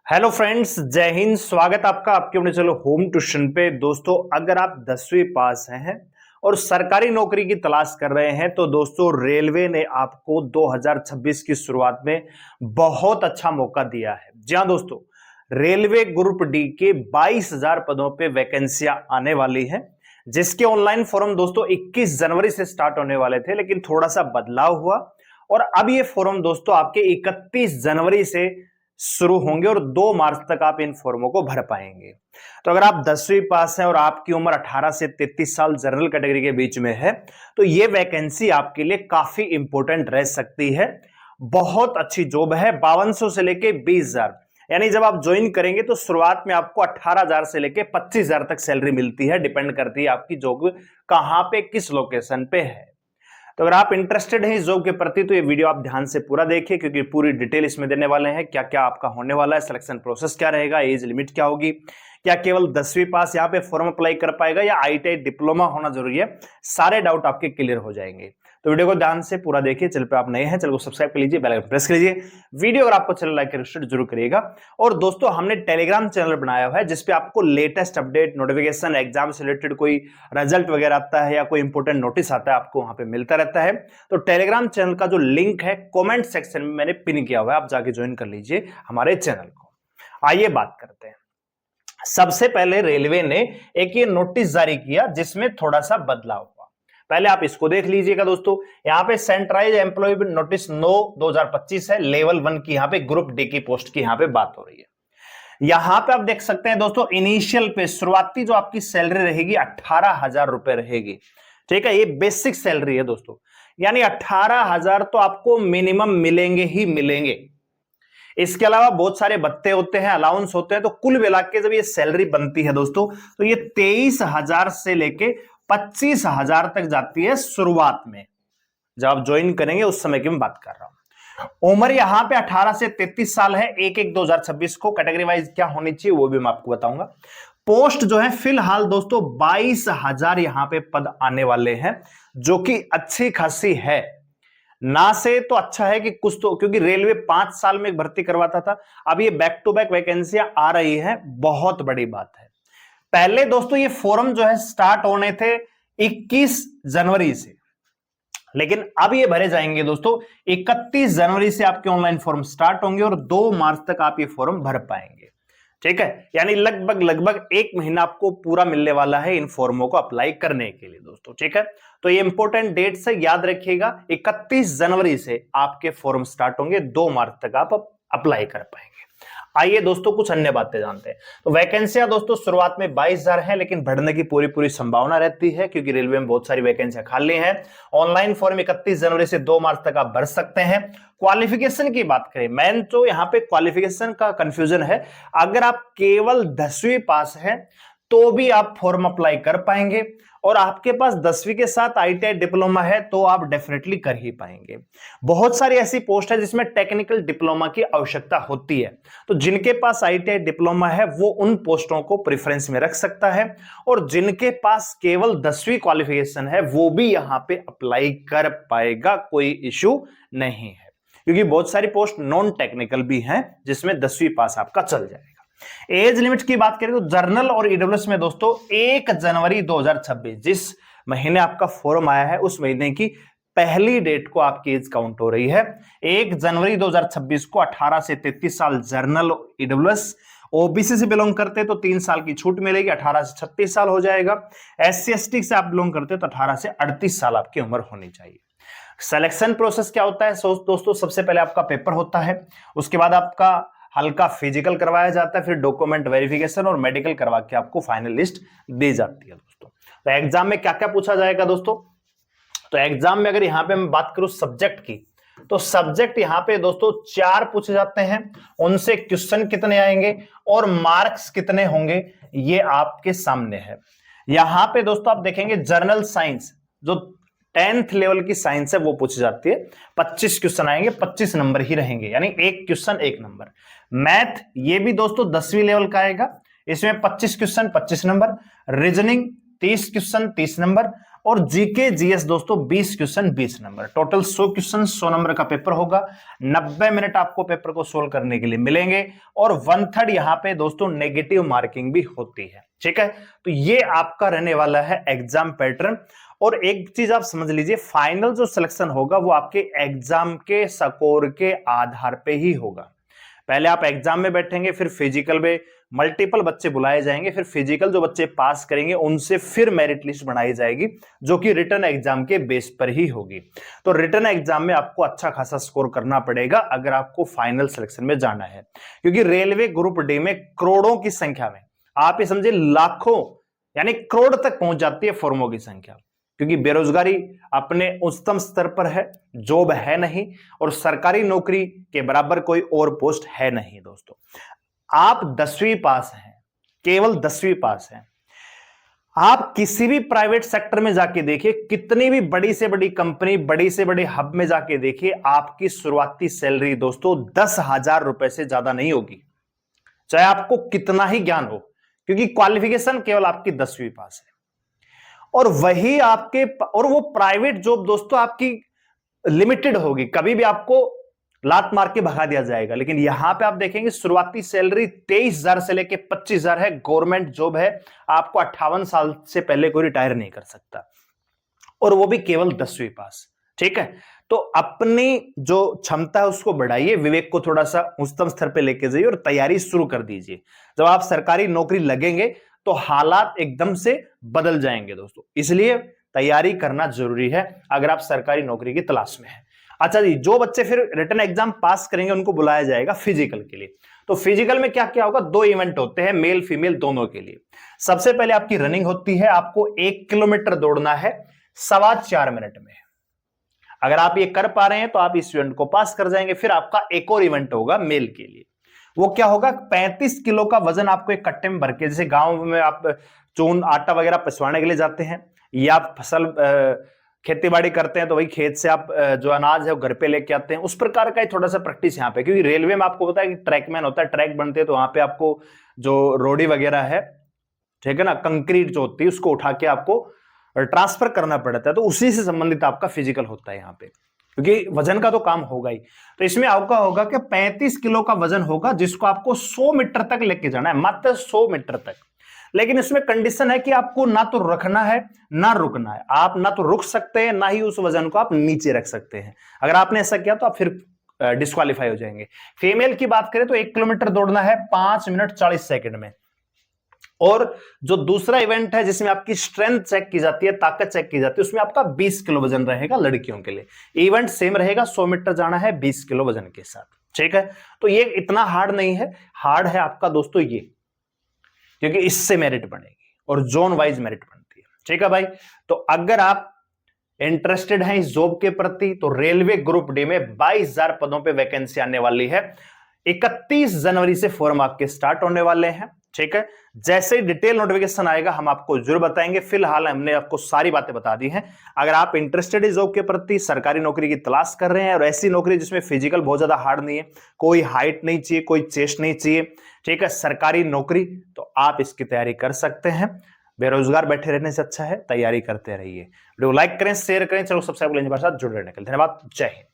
Hello friends, जय हिंद। स्वागत आपका आपके अपने चलो होम ट्यूशन पे। दोस्तों, अगर आप 10वीं पास हैं और सरकारी नौकरी की तलाश कर रहे हैं तो दोस्तों रेलवे ने आपको 2026 की शुरुआत में बहुत अच्छा मौका दिया है। जी हाँ दोस्तों, रेलवे ग्रुप डी के 22,000 पदों पे वैकेंसियां आने वाली हैं, जिसके ऑनलाइन फॉर्म दोस्तों 21 जनवरी से स्टार्ट होने वाले थे, लेकिन थोड़ा सा बदलाव हुआ और अब ये फॉर्म दोस्तों आपके 31 जनवरी से शुरू होंगे और 2 मार्च तक आप इन फॉर्मों को भर पाएंगे। तो अगर आप 10वीं पास हैं और आपकी उम्र 18 से 33 साल जनरल कैटेगरी के बीच में है तो ये वैकेंसी आपके लिए काफी इंपॉर्टेंट रह सकती है। बहुत अच्छी जॉब है, 5200 से लेके 20,000, यानी जब आप ज्वाइन करेंगे तो शुरुआत में आपको 18,000 से लेके 25,000 तक सैलरी मिलती है। डिपेंड करती है आपकी जॉब कहां पे, किस लोकेशन पे है। तो अगर आप इंटरेस्टेड हैं इस जॉब के प्रति तो ये वीडियो आप ध्यान से पूरा देखिए, क्योंकि पूरी डिटेल इसमें देने वाले हैं। क्या क्या आपका होने वाला है, सिलेक्शन प्रोसेस क्या रहेगा, एज लिमिट क्या होगी, क्या केवल 10वीं पास यहाँ पे फॉर्म अप्लाई कर पाएगा या ITI डिप्लोमा होना जरूरी है, सारे डाउट आपके क्लियर हो जाएंगे। तो वीडियो को ध्यान से पूरा देखिए। चैनल पे आप नए हैं, चैनल को सब्सक्राइब कर लीजिए, बेल आइकन प्रेस कर लीजिए। वीडियो अगर आपको चैनल लाइक कर जरूर करिएगा। और दोस्तों, हमने टेलीग्राम चैनल बनाया हुआ है जिसपे आपको लेटेस्ट अपडेट, नोटिफिकेशन, एग्जाम से रिलेटेड कोई रिजल्ट वगैरह आता है या कोई इंपोर्टेंट नोटिस आता है, आपको वहां पे मिलता रहता है। तो टेलीग्राम चैनल का जो लिंक है कमेंट सेक्शन में मैंने पिन किया हुआ है, आप जाके ज्वाइन कर लीजिए हमारे चैनल को। आइए बात करते हैं। सबसे पहले रेलवे ने एक ये नोटिस जारी किया जिसमें थोड़ा सा बदलाव हुआ। पहले आप इसको देख लीजिएगा दोस्तों। यहां पे सेंट्रलाइज एम्प्लॉय नोटिस 9/2025 है, लेवल 1 की यहां पे ग्रुप डी की पोस्ट की यहां पे बात हो रही है। यहां पे आप देख सकते हैं दोस्तों, इनिशियल पे शुरुआती जो आपकी सैलरी रहेगी 18,000 रुपए रहेगी। ठीक है, ये बेसिक सैलरी है दोस्तों, यानी 18,000 तो आपको मिनिमम मिलेंगे ही मिलेंगे। इसके अलावा बहुत सारे भत्ते होते हैं, अलाउंस होते हैं, तो कुल मिला के जब ये सैलरी बनती है दोस्तों तो ये 23,000 से लेके 25,000 तक जाती है शुरुआत में, जब आप ज्वाइन करेंगे उस समय की मैं बात कर रहा हूं। उम्र यहां पे 18 से 33 साल है। 1/1/2026 को कैटेगरी वाइज क्या होनी चाहिए वो भी मैं आपको बताऊंगा। पोस्ट जो है फिलहाल दोस्तों 22,000 यहां पे पद आने वाले हैं, जो कि अच्छी खासी है। ना से तो अच्छा है कि कुछ तो, क्योंकि रेलवे 5 साल में भर्ती करवाता था, अब ये बैक टू बैक वैकेंसियां आ रही है, बहुत बड़ी बात है। पहले दोस्तों ये फोरम जो है स्टार्ट होने थे 21 जनवरी से, लेकिन अब ये भरे जाएंगे दोस्तों 31 जनवरी से आपके ऑनलाइन फॉर्म स्टार्ट होंगे और 2 मार्च तक आप ये फॉर्म भर पाएंगे। ठीक है, यानी लगभग 1 महीना आपको पूरा मिलने वाला है इन फॉर्मों को अप्लाई करने के लिए दोस्तों। ठीक है, तो ये इंपॉर्टेंट डेट से याद रखिएगा, 31 जनवरी से आपके फॉर्म स्टार्ट होंगे, 2 मार्च तक आप अप्लाई कर पाएंगे। आइए दोस्तों कुछ अन्य बातें जानते हैं। तो वैकेंसियां दोस्तों शुरुआत में 22,000 है, लेकिन बढ़ने की पूरी संभावना रहती है, क्योंकि रेलवे में बहुत सारी वैकेंसियां खाली हैं। ऑनलाइन फॉर्म 31 जनवरी से 2 मार्च तक आप भर सकते हैं। क्वालिफिकेशन की बात करें, मेन तो यहां पे क्वालिफिकेशन का कंफ्यूजन है। अगर आप केवल 10वीं पास हैं तो भी आप फॉर्म अप्लाई कर पाएंगे, और आपके पास 10वीं के साथ ITI डिप्लोमा है तो आप डेफिनेटली कर ही पाएंगे। बहुत सारी ऐसी पोस्ट है जिसमें टेक्निकल डिप्लोमा की आवश्यकता होती है, तो जिनके पास ITI डिप्लोमा है वो उन पोस्टों को प्रेफरेंस में रख सकता है, और जिनके पास केवल 10वीं क्वालिफिकेशन है वो भी यहां पे अप्लाई कर पाएगा, कोई इश्यू नहीं है। क्योंकि बहुत सारी पोस्ट नॉन टेक्निकल भी हैं जिसमें 10वीं पास आपका चल जाएगा। एज लिमिट की बात करें तो जर्नल और ईडब्ल्यूएस में दोस्तों 1 जनवरी 2026, जिस महीने आपका फॉर्म आया है उस महीने की पहली डेट को आपकी एज काउंट हो रही है। 1 जनवरी 2026 को 18 से 33 साल जर्नल ईडब्ल्यूएस, ओबीसी से बिलोंग करते हैं तो 3 साल की छूट मिलेगी, 18 से 36 साल हो जाएगा। SC ST से आप बिलोंग करते हैं तो 18 से 38 साल आपकी उम्र होनी चाहिए। सिलेक्शन प्रोसेस क्या होता है दोस्तों? सबसे पहले आपका पेपर होता है, उसके बाद आपका हल्का फिजिकल करवाया जाता है, फिर डॉक्यूमेंट वेरिफिकेशन और मेडिकल करवा के आपको फाइनल लिस्ट दी जाती है दोस्तों। तो एग्जाम में क्या क्या पूछा जाएगा दोस्तों? तो एग्जाम में अगर यहां पे मैं बात करूं सब्जेक्ट की, तो सब्जेक्ट यहां पे दोस्तों 4 पूछे जाते हैं, उनसे क्वेश्चन कितने आएंगे और मार्क्स कितने होंगे ये आपके सामने है। यहां पे दोस्तों आप देखेंगे जनरल साइंस जो 10th लेवल की साइंस है वो पूछी जाती है, 25 क्वेश्चन आएंगे, 25 नंबर ही रहेंगे, यानी एक क्वेश्चन 1 नंबर। मैथ ये भी दोस्तों 10वीं लेवल का आएगा, इसमें 25 question 25 number. Reasoning 30 question 30 number. और जीके जीएस दोस्तों 20 question 20 number, total 100 question 100 number का पेपर होगा। 90 मिनट आपको पेपर को सोल्व करने के लिए मिलेंगे और 1/3 यहां पे दोस्तों नेगेटिव मार्किंग भी होती है। ठीक है, तो ये आपका रहने वाला है एग्जाम पैटर्न। और एक चीज आप समझ लीजिए, फाइनल जो सिलेक्शन होगा वो आपके एग्जाम के स्कोर के आधार पे ही होगा। पहले आप एग्जाम में बैठेंगे, फिर फिजिकल में मल्टीपल बच्चे बुलाए जाएंगे, फिर फिजिकल जो बच्चे पास करेंगे उनसे फिर मेरिट लिस्ट बनाई जाएगी, जो कि रिटन एग्जाम के बेस पर ही होगी। तो रिटन एग्जाम में आपको अच्छा खासा स्कोर करना पड़ेगा अगर आपको फाइनल सिलेक्शन में जाना है, क्योंकि रेलवे ग्रुप डी में करोड़ों की संख्या में, आप ये समझे लाखों यानी करोड़ तक पहुंच जाती है फॉर्मों की संख्या, क्योंकि बेरोजगारी अपने उच्चतम स्तर पर है, जॉब है नहीं, और सरकारी नौकरी के बराबर कोई और पोस्ट है नहीं। दोस्तों आप 10वीं पास हैं, केवल 10वीं पास हैं, आप किसी भी प्राइवेट सेक्टर में जाके देखिए, कितनी भी बड़ी से बड़ी कंपनी, बड़ी से बड़े हब में जाके देखिए, आपकी शुरुआती सैलरी दोस्तों 10,000 रुपए से ज्यादा नहीं होगी, चाहे आपको कितना ही ज्ञान हो, क्योंकि क्वालिफिकेशन केवल आपकी 10वीं पास है। और वही आपके, और वो प्राइवेट जॉब दोस्तों आपकी लिमिटेड होगी, कभी भी आपको लात मार के भगा दिया जाएगा। लेकिन यहां पे आप देखेंगे शुरुआती सैलरी 23,000 से लेके 25,000 है, गवर्नमेंट जॉब है, आपको 58 साल से पहले कोई रिटायर नहीं कर सकता, और वो भी केवल 10वीं पास। ठीक है, तो अपनी जो क्षमता है उसको बढ़ाइए, विवेक को थोड़ा सा उच्चतम स्तर पे लेके जाइए और तैयारी शुरू कर दीजिए। जब आप सरकारी नौकरी लगेंगे तो हालात एकदम से बदल जाएंगे दोस्तों, इसलिए तैयारी करना जरूरी है अगर आप सरकारी नौकरी की तलाश में हैं। अच्छा जी, जो बच्चे फिर रिटन एग्जाम पास करेंगे उनको बुलाया जाएगा फिजिकल के लिए। तो फिजिकल में क्या क्या होगा, 2 इवेंट होते हैं, मेल फीमेल दोनों के लिए। सबसे पहले आपकी रनिंग होती है, आपको 1 किलोमीटर दौड़ना है 4.25 मिनट में। अगर आप ये कर पा रहे हैं तो आप इस इवेंट को पास कर जाएंगे। फिर आपका एक और इवेंट होगा मेल के लिए, वो क्या होगा, 35 किलो का वजन आपको एक कट्टे में भर के, जैसे गांव में आप चून आटा वगैरह पिसवाने के लिए जाते हैं, या आप फसल खेती बाड़ी करते हैं तो वही खेत से आप जो अनाज है वो घर पे लेके आते हैं, उस प्रकार का ही थोड़ा सा प्रैक्टिस यहाँ पे। क्योंकि रेलवे में आपको पता है कि ट्रैकमैन होता है, ट्रैक बनते हैं, तो वहां पे आपको जो रोडी वगैरह है, ठीक है ना, कंक्रीट जो होती है उसको उठा के आपको ट्रांसफर करना पड़ता है, तो उसी से संबंधित आपका फिजिकल होता है यहाँ पे, क्योंकि वजन का तो काम होगा ही। तो इसमें आपका होगा कि 35 किलो का वजन होगा, जिसको आपको 100 मीटर तक लेके जाना है, मात्र 100 मीटर तक। लेकिन इसमें कंडीशन है कि आपको ना तो रखना है ना रुकना है, आप ना तो रुक सकते हैं ना ही उस वजन को आप नीचे रख सकते हैं। अगर आपने ऐसा किया तो आप फिर डिस्क्वालीफाई हो जाएंगे। फीमेल की बात करें तो 1 किलोमीटर दौड़ना है 5 मिनट 40 सेकंड में। और जो दूसरा इवेंट है जिसमें आपकी स्ट्रेंथ चेक की जाती है, ताकत चेक की जाती है, उसमें आपका 20 किलो वजन रहेगा लड़कियों के लिए। इवेंट सेम रहेगा, 100 मीटर जाना है 20 किलो वजन के साथ। ठीक है, तो ये इतना हार्ड नहीं है, हार्ड है आपका दोस्तों ये, क्योंकि इससे मेरिट बनेगी और जोन वाइज मेरिट बनती है। ठीक है भाई, तो अगर आप इंटरेस्टेड हैं इस जॉब के प्रति तो रेलवे ग्रुप डी में 22,000 पदों पे वैकेंसी आने वाली है। 31 जनवरी से फॉर्म आपके स्टार्ट होने वाले हैं। ठीक है, जैसे ही डिटेल नोटिफिकेशन आएगा हम आपको जरूर बताएंगे। फिलहाल हमने आपको सारी बातें बता दी हैं। अगर आप इंटरेस्टेड इस जॉब के प्रति, सरकारी नौकरी की तलाश कर रहे हैं और ऐसी नौकरी जिसमें फिजिकल बहुत ज्यादा हार्ड नहीं है, कोई हाइट नहीं चाहिए, कोई चेस्ट नहीं चाहिए, ठीक है, सरकारी नौकरी, तो आप इसकी तैयारी कर सकते हैं। बेरोजगार बैठे रहने से अच्छा है तैयारी करते रहिए। वीडियो लाइक करें, शेयर करें, चलो सब्सक्राइब साथ जुड़े रहने के लिए धन्यवाद। जय हिंद।